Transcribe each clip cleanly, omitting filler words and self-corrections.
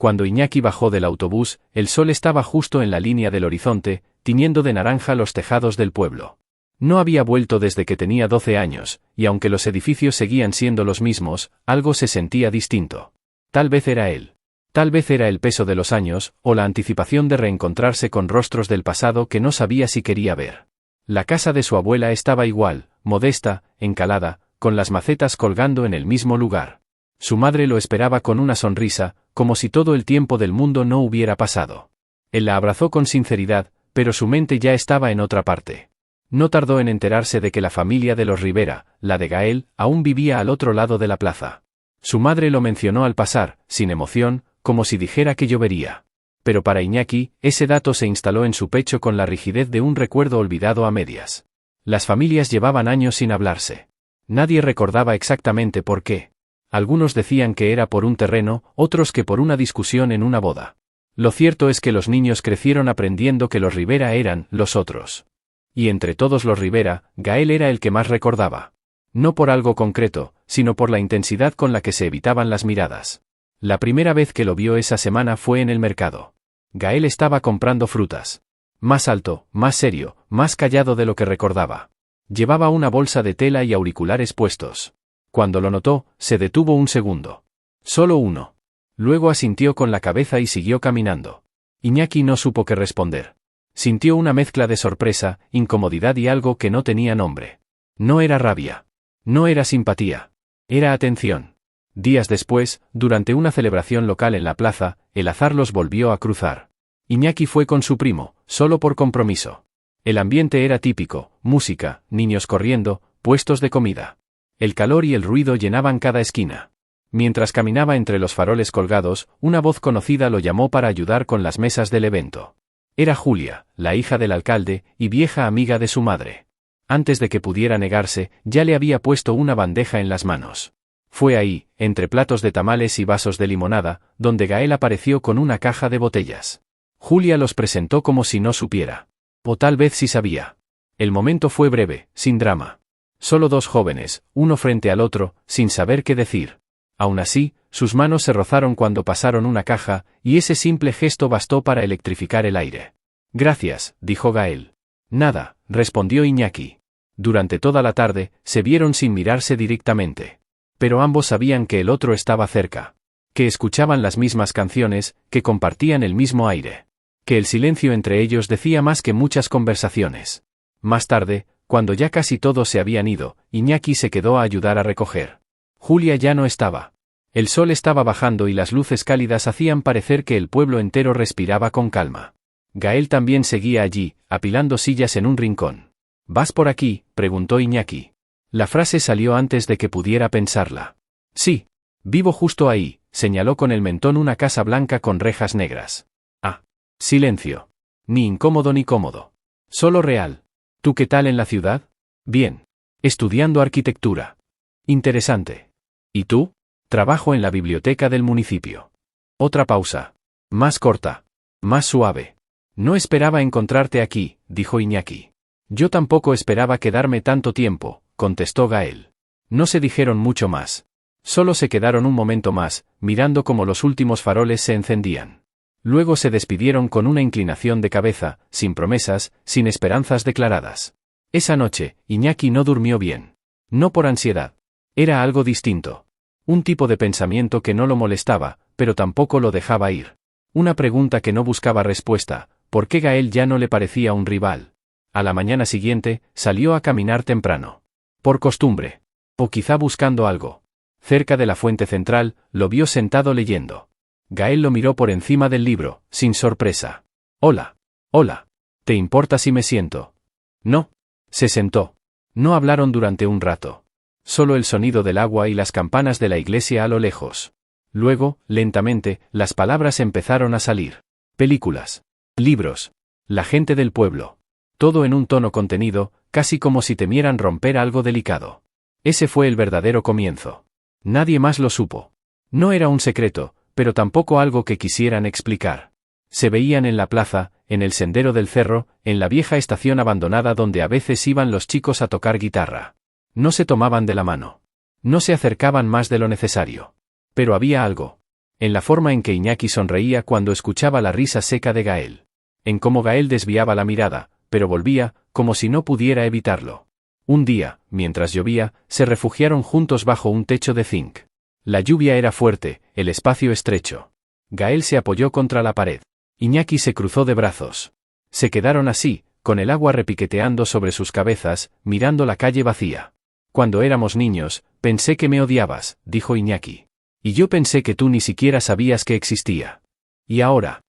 Cuando Iñaki bajó del autobús, el sol estaba justo en la línea del horizonte, tiñendo de naranja los tejados del pueblo. No había vuelto desde que tenía 12 años, y aunque los edificios seguían siendo los mismos, algo se sentía distinto. Tal vez era él. Tal vez era el peso de los años, o la anticipación de reencontrarse con rostros del pasado que no sabía si quería ver. La casa de su abuela estaba igual, modesta, encalada, con las macetas colgando en el mismo lugar. Su madre lo esperaba con una sonrisa, como si todo el tiempo del mundo no hubiera pasado. Él la abrazó con sinceridad, pero su mente ya estaba en otra parte. No tardó en enterarse de que la familia de los Rivera, la de Gael, aún vivía al otro lado de la plaza. Su madre lo mencionó al pasar, sin emoción, como si dijera que llovería. Pero para Iñaki, ese dato se instaló en su pecho con la rigidez de un recuerdo olvidado a medias. Las familias llevaban años sin hablarse. Nadie recordaba exactamente por qué. Algunos decían que era por un terreno, otros que por una discusión en una boda. Lo cierto es que los niños crecieron aprendiendo que los Rivera eran los otros. Y entre todos los Rivera, Gael era el que más recordaba. No por algo concreto, sino por la intensidad con la que se evitaban las miradas. La primera vez que lo vio esa semana fue en el mercado. Gael estaba comprando frutas. Más alto, más serio, más callado de lo que recordaba. Llevaba una bolsa de tela y auriculares puestos. Cuando lo notó, se detuvo un segundo. Solo uno. Luego asintió con la cabeza y siguió caminando. Iñaki no supo qué responder. Sintió una mezcla de sorpresa, incomodidad y algo que no tenía nombre. No era rabia. No era simpatía. Era atención. Días después, durante una celebración local en la plaza, el azar los volvió a cruzar. Iñaki fue con su primo, solo por compromiso. El ambiente era típico, música, niños corriendo, puestos de comida. El calor y el ruido llenaban cada esquina. Mientras caminaba entre los faroles colgados, una voz conocida lo llamó para ayudar con las mesas del evento. Era Julia, la hija del alcalde, y vieja amiga de su madre. Antes de que pudiera negarse, ya le había puesto una bandeja en las manos. Fue ahí, entre platos de tamales y vasos de limonada, donde Gael apareció con una caja de botellas. Julia los presentó como si no supiera. O tal vez sí sabía. El momento fue breve, sin drama. Solo dos jóvenes, uno frente al otro, sin saber qué decir. Aún así, sus manos se rozaron cuando pasaron una caja, y ese simple gesto bastó para electrificar el aire. Gracias, dijo Gael. Nada, respondió Iñaki. Durante toda la tarde, se vieron sin mirarse directamente. Pero ambos sabían que el otro estaba cerca. Que escuchaban las mismas canciones, que compartían el mismo aire. Que el silencio entre ellos decía más que muchas conversaciones. Más tarde, cuando ya casi todos se habían ido, Iñaki se quedó a ayudar a recoger. Julia ya no estaba. El sol estaba bajando y las luces cálidas hacían parecer que el pueblo entero respiraba con calma. Gael también seguía allí, apilando sillas en un rincón. ¿Vas por aquí?, preguntó Iñaki. La frase salió antes de que pudiera pensarla. Sí. Vivo justo ahí, señaló con el mentón una casa blanca con rejas negras. Ah. Silencio. Ni incómodo ni cómodo. Solo real. ¿Tú qué tal en la ciudad? Bien. Estudiando arquitectura. Interesante. ¿Y tú? Trabajo en la biblioteca del municipio. Otra pausa. Más corta. Más suave. No esperaba encontrarte aquí, dijo Iñaki. Yo tampoco esperaba quedarme tanto tiempo, contestó Gael. No se dijeron mucho más. Solo se quedaron un momento más, mirando cómo los últimos faroles se encendían. Luego se despidieron con una inclinación de cabeza, sin promesas, sin esperanzas declaradas. Esa noche, Iñaki no durmió bien. No por ansiedad. Era algo distinto. Un tipo de pensamiento que no lo molestaba, pero tampoco lo dejaba ir. Una pregunta que no buscaba respuesta: ¿por qué Gael ya no le parecía un rival? A la mañana siguiente, salió a caminar temprano. Por costumbre. O quizá buscando algo. Cerca de la fuente central, lo vio sentado leyendo. Gael lo miró por encima del libro, sin sorpresa. Hola. Hola. ¿Te importa si me siento? No. Se sentó. No hablaron durante un rato. Solo el sonido del agua y las campanas de la iglesia a lo lejos. Luego, lentamente, las palabras empezaron a salir. Películas. Libros. La gente del pueblo. Todo en un tono contenido, casi como si temieran romper algo delicado. Ese fue el verdadero comienzo. Nadie más lo supo. No era un secreto, pero tampoco algo que quisieran explicar. Se veían en la plaza, en el sendero del cerro, en la vieja estación abandonada donde a veces iban los chicos a tocar guitarra. No se tomaban de la mano. No se acercaban más de lo necesario. Pero había algo. En la forma en que Iñaki sonreía cuando escuchaba la risa seca de Gael. En cómo Gael desviaba la mirada, pero volvía, como si no pudiera evitarlo. Un día, mientras llovía, se refugiaron juntos bajo un techo de zinc. La lluvia era fuerte, el espacio estrecho. Gael se apoyó contra la pared. Iñaki se cruzó de brazos. Se quedaron así, con el agua repiqueteando sobre sus cabezas, mirando la calle vacía. Cuando éramos niños, pensé que me odiabas, dijo Iñaki. Y yo pensé que tú ni siquiera sabías que existía. Y ahora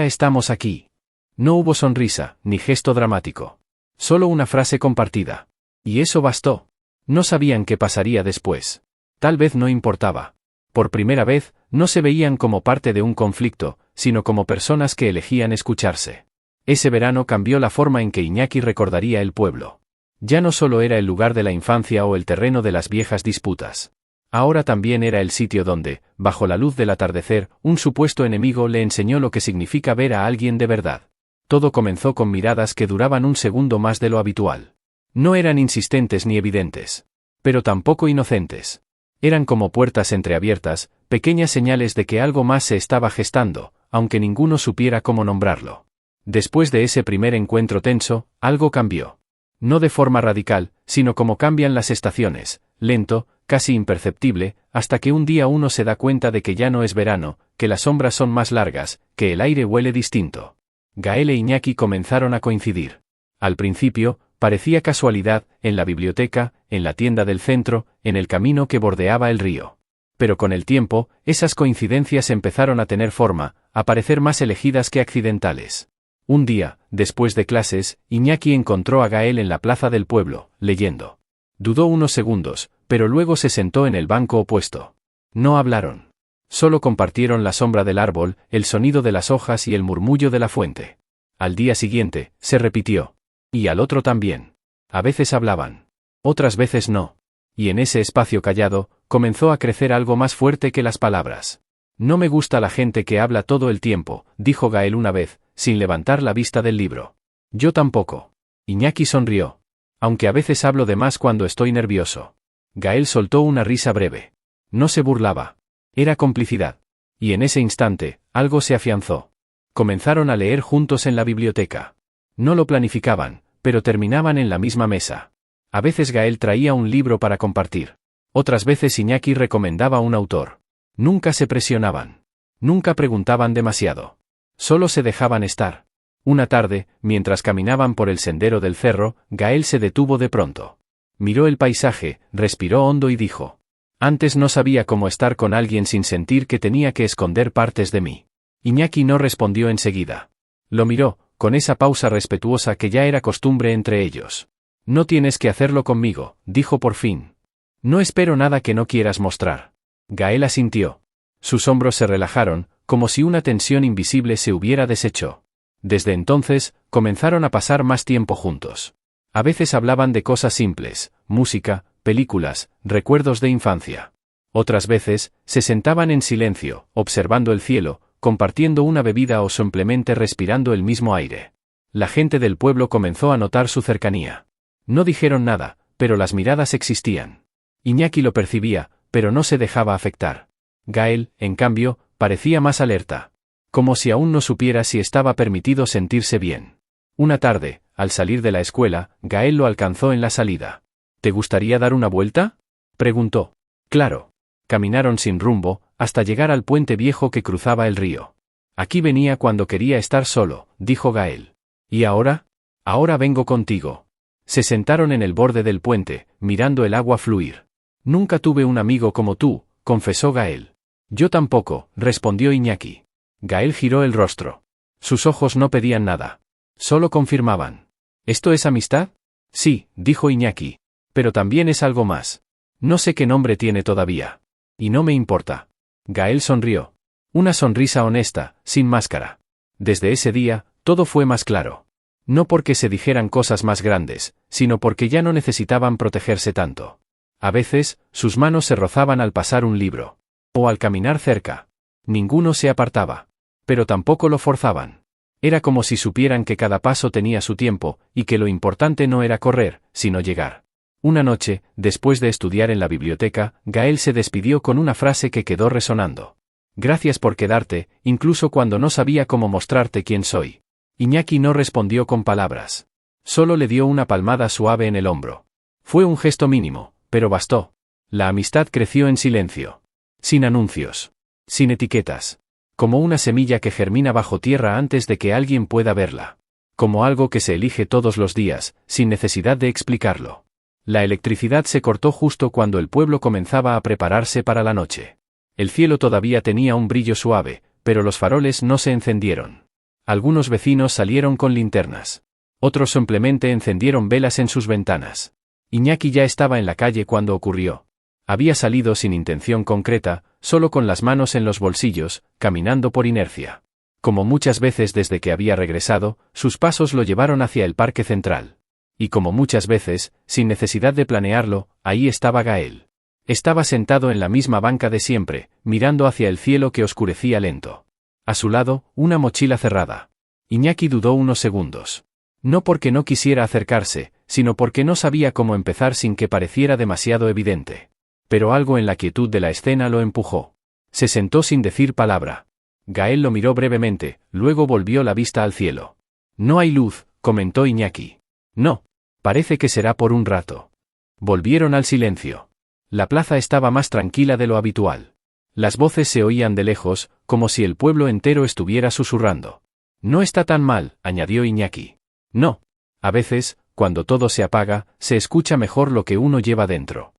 estamos aquí. No hubo sonrisa, ni gesto dramático. Solo una frase compartida. Y eso bastó. No sabían qué pasaría después. Tal vez no importaba. Por primera vez, no se veían como parte de un conflicto, sino como personas que elegían escucharse. Ese verano cambió la forma en que Iñaki recordaría el pueblo. Ya no solo era el lugar de la infancia o el terreno de las viejas disputas. Ahora también era el sitio donde, bajo la luz del atardecer, un supuesto enemigo le enseñó lo que significa ver a alguien de verdad. Todo comenzó con miradas que duraban un segundo más de lo habitual. No eran insistentes ni evidentes. Pero tampoco inocentes. Eran como puertas entreabiertas, pequeñas señales de que algo más se estaba gestando, aunque ninguno supiera cómo nombrarlo. Después de ese primer encuentro tenso, algo cambió. No de forma radical, sino como cambian las estaciones, lento, casi imperceptible, hasta que un día uno se da cuenta de que ya no es verano, que las sombras son más largas, que el aire huele distinto. Gael e Iñaki comenzaron a coincidir. Al principio, parecía casualidad, en la biblioteca, en la tienda del centro, en el camino que bordeaba el río. Pero con el tiempo, esas coincidencias empezaron a tener forma, a parecer más elegidas que accidentales. Un día, después de clases, Iñaki encontró a Gael en la plaza del pueblo, leyendo. Dudó unos segundos, pero luego se sentó en el banco opuesto. No hablaron. Solo compartieron la sombra del árbol, el sonido de las hojas y el murmullo de la fuente. Al día siguiente, se repitió. Y al otro también. A veces hablaban. Otras veces no. Y en ese espacio callado, comenzó a crecer algo más fuerte que las palabras. No me gusta la gente que habla todo el tiempo, dijo Gael una vez, sin levantar la vista del libro. Yo tampoco. Iñaki sonrió. Aunque a veces hablo de más cuando estoy nervioso. Gael soltó una risa breve. No se burlaba. Era complicidad. Y en ese instante, algo se afianzó. Comenzaron a leer juntos en la biblioteca. No lo planificaban, pero terminaban en la misma mesa. A veces Gael traía un libro para compartir. Otras veces Iñaki recomendaba un autor. Nunca se presionaban. Nunca preguntaban demasiado. Solo se dejaban estar. Una tarde, mientras caminaban por el sendero del cerro, Gael se detuvo de pronto. Miró el paisaje, respiró hondo y dijo: antes no sabía cómo estar con alguien sin sentir que tenía que esconder partes de mí. Iñaki no respondió enseguida. Lo miró, con esa pausa respetuosa que ya era costumbre entre ellos. No tienes que hacerlo conmigo, dijo por fin. No espero nada que no quieras mostrar. Gael asintió. Sus hombros se relajaron, como si una tensión invisible se hubiera deshecho. Desde entonces, comenzaron a pasar más tiempo juntos. A veces hablaban de cosas simples, música, películas, recuerdos de infancia. Otras veces, se sentaban en silencio, observando el cielo, compartiendo una bebida o simplemente respirando el mismo aire. La gente del pueblo comenzó a notar su cercanía. No dijeron nada, pero las miradas existían. Iñaki lo percibía, pero no se dejaba afectar. Gael, en cambio, parecía más alerta. Como si aún no supiera si estaba permitido sentirse bien. Una tarde, al salir de la escuela, Gael lo alcanzó en la salida. ¿Te gustaría dar una vuelta?, preguntó. Claro. Caminaron sin rumbo, hasta llegar al puente viejo que cruzaba el río. Aquí venía cuando quería estar solo, dijo Gael. ¿Y ahora? Ahora vengo contigo. Se sentaron en el borde del puente, mirando el agua fluir. Nunca tuve un amigo como tú, confesó Gael. Yo tampoco, respondió Iñaki. Gael giró el rostro. Sus ojos no pedían nada. Solo confirmaban. ¿Esto es amistad? Sí, dijo Iñaki. Pero también es algo más. No sé qué nombre tiene todavía. Y no me importa. Gael sonrió. Una sonrisa honesta, sin máscara. Desde ese día, todo fue más claro. No porque se dijeran cosas más grandes, sino porque ya no necesitaban protegerse tanto. A veces, sus manos se rozaban al pasar un libro. O al caminar cerca. Ninguno se apartaba. Pero tampoco lo forzaban. Era como si supieran que cada paso tenía su tiempo, y que lo importante no era correr, sino llegar. Una noche, después de estudiar en la biblioteca, Gael se despidió con una frase que quedó resonando. Gracias por quedarte, incluso cuando no sabía cómo mostrarte quién soy. Iñaki no respondió con palabras. Solo le dio una palmada suave en el hombro. Fue un gesto mínimo, pero bastó. La amistad creció en silencio. Sin anuncios. Sin etiquetas. Como una semilla que germina bajo tierra antes de que alguien pueda verla. Como algo que se elige todos los días, sin necesidad de explicarlo. La electricidad se cortó justo cuando el pueblo comenzaba a prepararse para la noche. El cielo todavía tenía un brillo suave, pero los faroles no se encendieron. Algunos vecinos salieron con linternas. Otros simplemente encendieron velas en sus ventanas. Iñaki ya estaba en la calle cuando ocurrió. Había salido sin intención concreta, solo con las manos en los bolsillos, caminando por inercia. Como muchas veces desde que había regresado, sus pasos lo llevaron hacia el parque central. Y como muchas veces, sin necesidad de planearlo, ahí estaba Gael. Estaba sentado en la misma banca de siempre, mirando hacia el cielo que oscurecía lento. A su lado, una mochila cerrada. Iñaki dudó unos segundos. No porque no quisiera acercarse, sino porque no sabía cómo empezar sin que pareciera demasiado evidente. Pero algo en la quietud de la escena lo empujó. Se sentó sin decir palabra. Gael lo miró brevemente, luego volvió la vista al cielo. No hay luz, comentó Iñaki. No. Parece que será por un rato. Volvieron al silencio. La plaza estaba más tranquila de lo habitual. Las voces se oían de lejos, como si el pueblo entero estuviera susurrando. No está tan mal, añadió Iñaki. No. A veces, cuando todo se apaga, se escucha mejor lo que uno lleva dentro.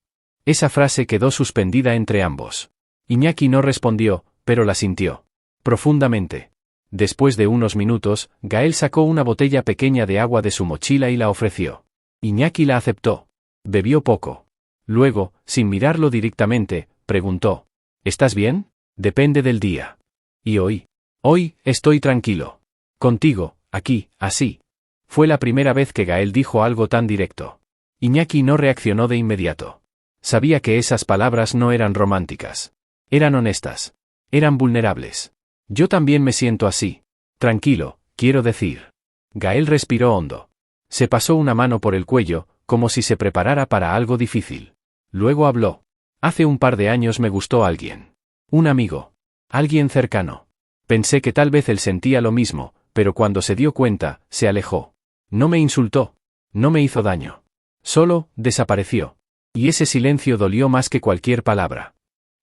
Esa frase quedó suspendida entre ambos. Iñaki no respondió, pero la sintió. Profundamente. Después de unos minutos, Gael sacó una botella pequeña de agua de su mochila y la ofreció. Iñaki la aceptó. Bebió poco. Luego, sin mirarlo directamente, preguntó. ¿Estás bien? Depende del día. ¿Y hoy? Hoy, estoy tranquilo. Contigo, aquí, así. Fue la primera vez que Gael dijo algo tan directo. Iñaki no reaccionó de inmediato. Sabía que esas palabras no eran románticas. Eran honestas. Eran vulnerables. Yo también me siento así. Tranquilo, quiero decir. Gael respiró hondo. Se pasó una mano por el cuello, como si se preparara para algo difícil. Luego habló. Hace un par de años me gustó alguien. Un amigo. Alguien cercano. Pensé que tal vez él sentía lo mismo, pero cuando se dio cuenta, se alejó. No me insultó. No me hizo daño. Solo, desapareció. Y ese silencio dolió más que cualquier palabra.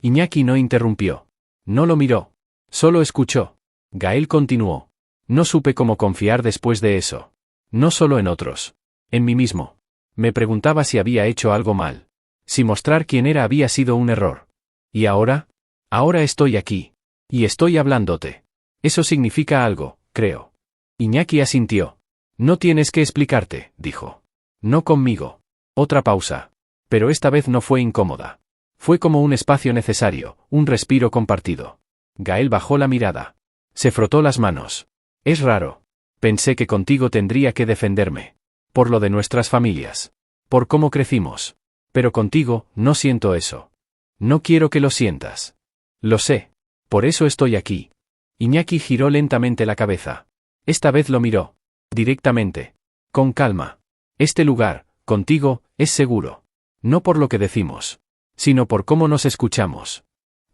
Iñaki no interrumpió. No lo miró. Solo escuchó. Gael continuó. No supe cómo confiar después de eso. No solo en otros. En mí mismo. Me preguntaba si había hecho algo mal. Si mostrar quién era había sido un error. ¿Y ahora? Ahora estoy aquí. Y estoy hablándote. Eso significa algo, creo. Iñaki asintió. No tienes que explicarte, dijo. No conmigo. Otra pausa. Pero esta vez no fue incómoda. Fue como un espacio necesario, un respiro compartido. Gael bajó la mirada. Se frotó las manos. Es raro. Pensé que contigo tendría que defenderme. Por lo de nuestras familias. Por cómo crecimos. Pero contigo, no siento eso. No quiero que lo sientas. Lo sé. Por eso estoy aquí. Iñaki giró lentamente la cabeza. Esta vez lo miró. Directamente. Con calma. Este lugar, contigo, es seguro. No por lo que decimos. Sino por cómo nos escuchamos.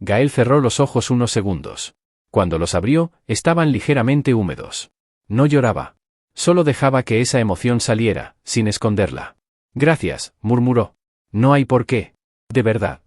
Gael cerró los ojos unos segundos. Cuando los abrió, estaban ligeramente húmedos. No lloraba. Solo dejaba que esa emoción saliera, sin esconderla. Gracias, murmuró. No hay por qué. De verdad.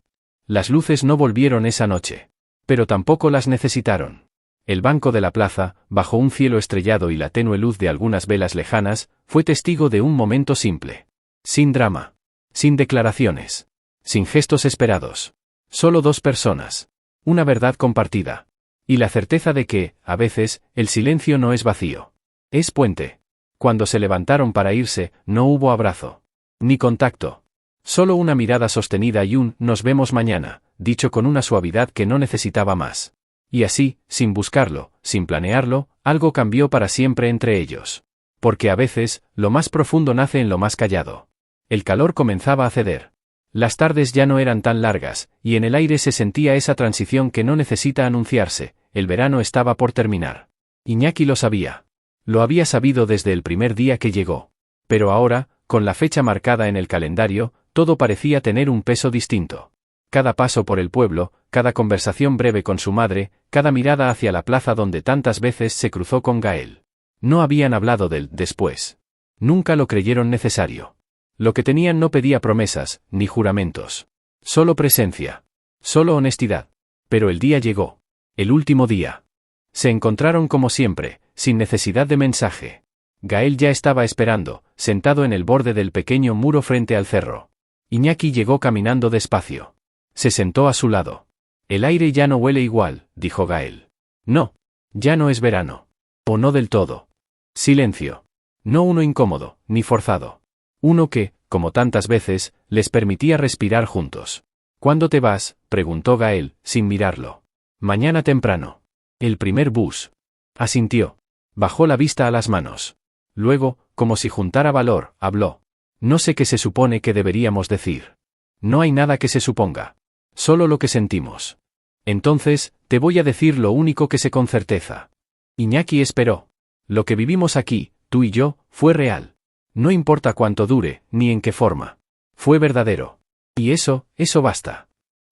Las luces no volvieron esa noche. Pero tampoco las necesitaron. El banco de la plaza, bajo un cielo estrellado y la tenue luz de algunas velas lejanas, fue testigo de un momento simple. Sin drama. Sin declaraciones. Sin gestos esperados. Solo dos personas. Una verdad compartida. Y la certeza de que, a veces, el silencio no es vacío. Es puente. Cuando se levantaron para irse, no hubo abrazo. Ni contacto. Solo una mirada sostenida y un «nos vemos mañana», dicho con una suavidad que no necesitaba más. Y así, sin buscarlo, sin planearlo, algo cambió para siempre entre ellos. Porque a veces, lo más profundo nace en lo más callado. El calor comenzaba a ceder. Las tardes ya no eran tan largas, y en el aire se sentía esa transición que no necesita anunciarse, el verano estaba por terminar. Iñaki lo sabía. Lo había sabido desde el primer día que llegó. Pero ahora, con la fecha marcada en el calendario, todo parecía tener un peso distinto. Cada paso por el pueblo, cada conversación breve con su madre, cada mirada hacia la plaza donde tantas veces se cruzó con Gael. No habían hablado del después. Nunca lo creyeron necesario. Lo que tenían no pedía promesas, ni juramentos. Solo presencia. Solo honestidad. Pero el día llegó. El último día. Se encontraron como siempre, sin necesidad de mensaje. Gael ya estaba esperando, sentado en el borde del pequeño muro frente al cerro. Iñaki llegó caminando despacio. Se sentó a su lado. El aire ya no huele igual, dijo Gael. No. Ya no es verano. O no del todo. Silencio. No uno incómodo, ni forzado. Uno que, como tantas veces, les permitía respirar juntos. ¿Cuándo te vas?, preguntó Gael, sin mirarlo. Mañana temprano. El primer bus. Asintió. Bajó la vista a las manos. Luego, como si juntara valor, habló. No sé qué se supone que deberíamos decir. No hay nada que se suponga. Solo lo que sentimos. Entonces, te voy a decir lo único que sé con certeza. Iñaki esperó. Lo que vivimos aquí, tú y yo, fue real. No importa cuánto dure, ni en qué forma. Fue verdadero. Y eso basta.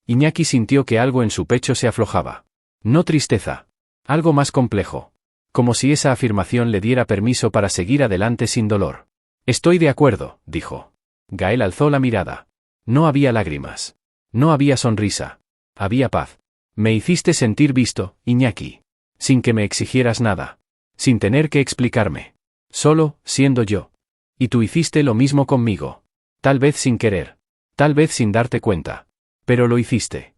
Iñaki sintió que algo en su pecho se aflojaba. No tristeza. Algo más complejo. Como si esa afirmación le diera permiso para seguir adelante sin dolor. Estoy de acuerdo, dijo. Gael alzó la mirada. No había lágrimas. No había sonrisa. Había paz. Me hiciste sentir visto, Iñaki. Sin que me exigieras nada. Sin tener que explicarme. Solo, siendo yo. Y tú hiciste lo mismo conmigo. Tal vez sin querer. Tal vez sin darte cuenta. Pero lo hiciste.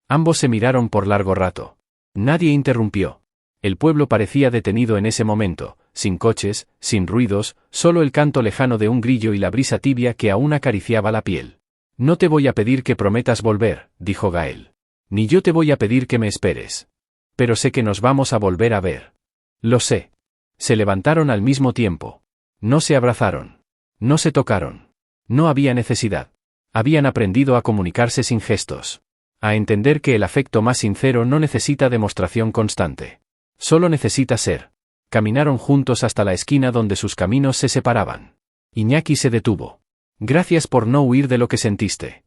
Ambos se miraron por largo rato. Nadie interrumpió. El pueblo parecía detenido en ese momento, sin coches, sin ruidos, solo el canto lejano de un grillo y la brisa tibia que aún acariciaba la piel. No te voy a pedir que prometas volver, dijo Gael. Ni yo te voy a pedir que me esperes. Pero sé que nos vamos a volver a ver. Lo sé. Se levantaron al mismo tiempo. No se abrazaron. No se tocaron. No había necesidad. Habían aprendido a comunicarse sin gestos. A entender que el afecto más sincero no necesita demostración constante. Solo necesita ser. Caminaron juntos hasta la esquina donde sus caminos se separaban. Iñaki se detuvo. Gracias por no huir de lo que sentiste.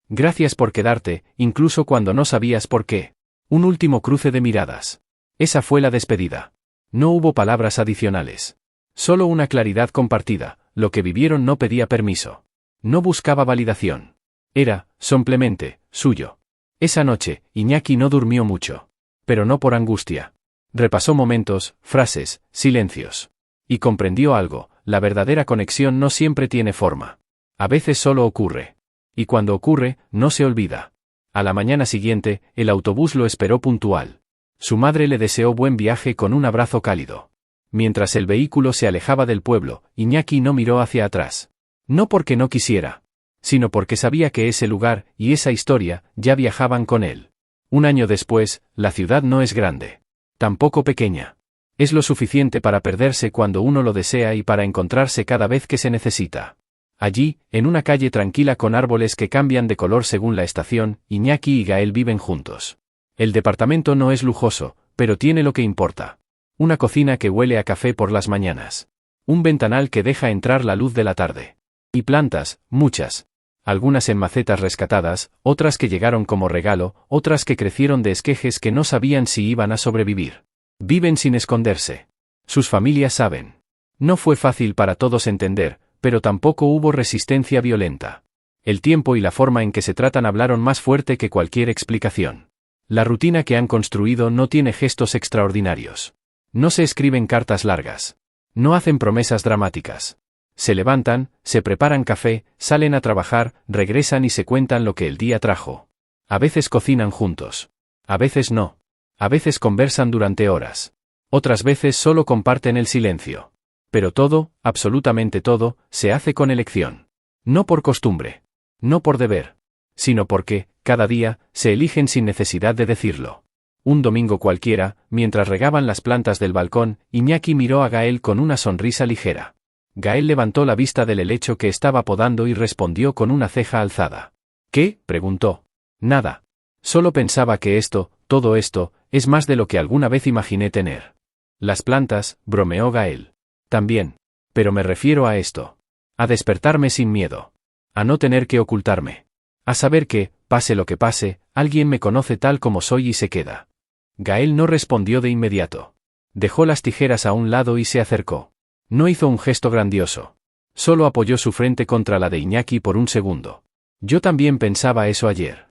Gracias por quedarte, incluso cuando no sabías por qué. Un último cruce de miradas. Esa fue la despedida. No hubo palabras adicionales. Solo una claridad compartida, lo que vivieron no pedía permiso. No buscaba validación. Era, simplemente, suyo. Esa noche, Iñaki no durmió mucho. Pero no por angustia. Repasó momentos, frases, silencios. Y comprendió algo, la verdadera conexión no siempre tiene forma. A veces solo ocurre. Y cuando ocurre, no se olvida. A la mañana siguiente, el autobús lo esperó puntual. Su madre le deseó buen viaje con un abrazo cálido. Mientras el vehículo se alejaba del pueblo, Iñaki no miró hacia atrás. No porque no quisiera, sino porque sabía que ese lugar y esa historia ya viajaban con él. Un año después, la ciudad no es grande. Tampoco pequeña. Es lo suficiente para perderse cuando uno lo desea y para encontrarse cada vez que se necesita. Allí, en una calle tranquila con árboles que cambian de color según la estación, Iñaki y Gael viven juntos. El departamento no es lujoso, pero tiene lo que importa. Una cocina que huele a café por las mañanas. Un ventanal que deja entrar la luz de la tarde. Y plantas, muchas. Algunas en macetas rescatadas, otras que llegaron como regalo, otras que crecieron de esquejes que no sabían si iban a sobrevivir. Viven sin esconderse. Sus familias saben. No fue fácil para todos entender, pero tampoco hubo resistencia violenta. El tiempo y la forma en que se tratan hablaron más fuerte que cualquier explicación. La rutina que han construido no tiene gestos extraordinarios. No se escriben cartas largas. No hacen promesas dramáticas. Se levantan, se preparan café, salen a trabajar, regresan y se cuentan lo que el día trajo. A veces cocinan juntos. A veces no. A veces conversan durante horas. Otras veces solo comparten el silencio. Pero todo, absolutamente todo, se hace con elección. No por costumbre. No por deber. Sino porque, cada día, se eligen sin necesidad de decirlo. Un domingo cualquiera, mientras regaban las plantas del balcón, Iñaki miró a Gael con una sonrisa ligera. Gael levantó la vista del helecho que estaba podando y respondió con una ceja alzada. ¿Qué?, preguntó. Nada. Solo pensaba que esto, todo esto, es más de lo que alguna vez imaginé tener. Las plantas, bromeó Gael. También. Pero me refiero a esto. A despertarme sin miedo. A no tener que ocultarme. A saber que, pase lo que pase, alguien me conoce tal como soy y se queda. Gael no respondió de inmediato. Dejó las tijeras a un lado y se acercó. No hizo un gesto grandioso. Solo apoyó su frente contra la de Iñaki por un segundo. Yo también pensaba eso ayer.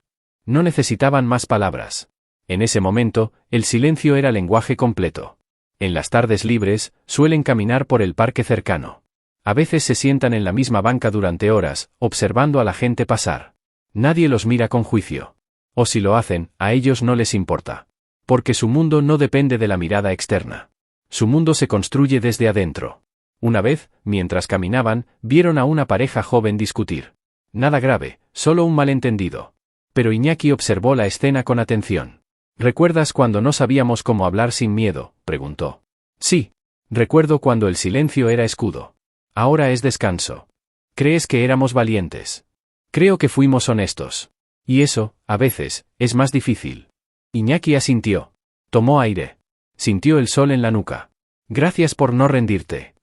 No necesitaban más palabras. En ese momento, el silencio era lenguaje completo. En las tardes libres, suelen caminar por el parque cercano. A veces se sientan en la misma banca durante horas, observando a la gente pasar. Nadie los mira con juicio. O si lo hacen, a ellos no les importa. Porque su mundo no depende de la mirada externa. Su mundo se construye desde adentro. Una vez, mientras caminaban, vieron a una pareja joven discutir. Nada grave, solo un malentendido. Pero Iñaki observó la escena con atención. ¿Recuerdas cuando no sabíamos cómo hablar sin miedo?, preguntó. Sí. Recuerdo cuando el silencio era escudo. Ahora es descanso. ¿Crees que éramos valientes? Creo que fuimos honestos. Y eso, a veces, es más difícil. Iñaki asintió. Tomó aire. Sintió el sol en la nuca. Gracias por no rendirte.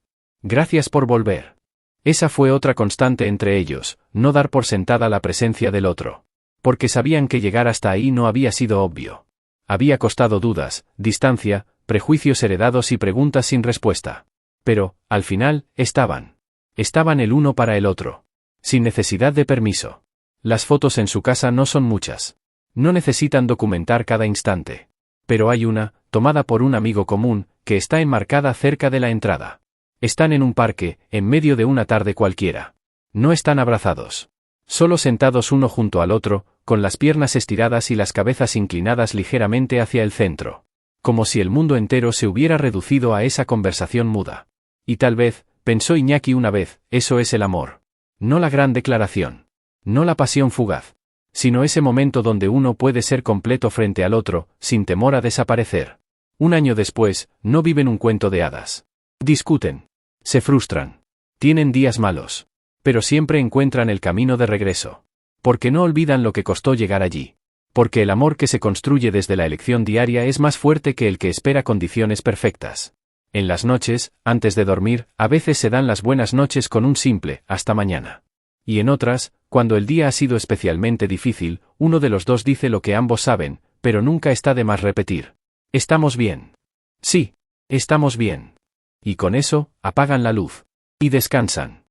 Gracias por volver. Esa fue otra constante entre ellos, no dar por sentada la presencia del otro. Porque sabían que llegar hasta ahí no había sido obvio. Había costado dudas, distancia, prejuicios heredados y preguntas sin respuesta. Pero, al final, estaban. Estaban el uno para el otro. Sin necesidad de permiso. Las fotos en su casa no son muchas. No necesitan documentar cada instante. Pero hay una, tomada por un amigo común, que está enmarcada cerca de la entrada. Están en un parque, en medio de una tarde cualquiera. No están abrazados. Solo sentados uno junto al otro, con las piernas estiradas y las cabezas inclinadas ligeramente hacia el centro. Como si el mundo entero se hubiera reducido a esa conversación muda. Y tal vez, pensó Iñaki una vez, eso es el amor. No la gran declaración. No la pasión fugaz. Sino ese momento donde uno puede ser completo frente al otro, sin temor a desaparecer. Un año después, no viven un cuento de hadas. Discuten. Se frustran. Tienen días malos. Pero siempre encuentran el camino de regreso. Porque no olvidan lo que costó llegar allí. Porque el amor que se construye desde la elección diaria es más fuerte que el que espera condiciones perfectas. En las noches, antes de dormir, a veces se dan las buenas noches con un simple, hasta mañana. Y en otras, cuando el día ha sido especialmente difícil, uno de los dos dice lo que ambos saben, pero nunca está de más repetir. ¿Estamos bien? Sí, estamos bien. Y con eso, apagan la luz. Y descansan.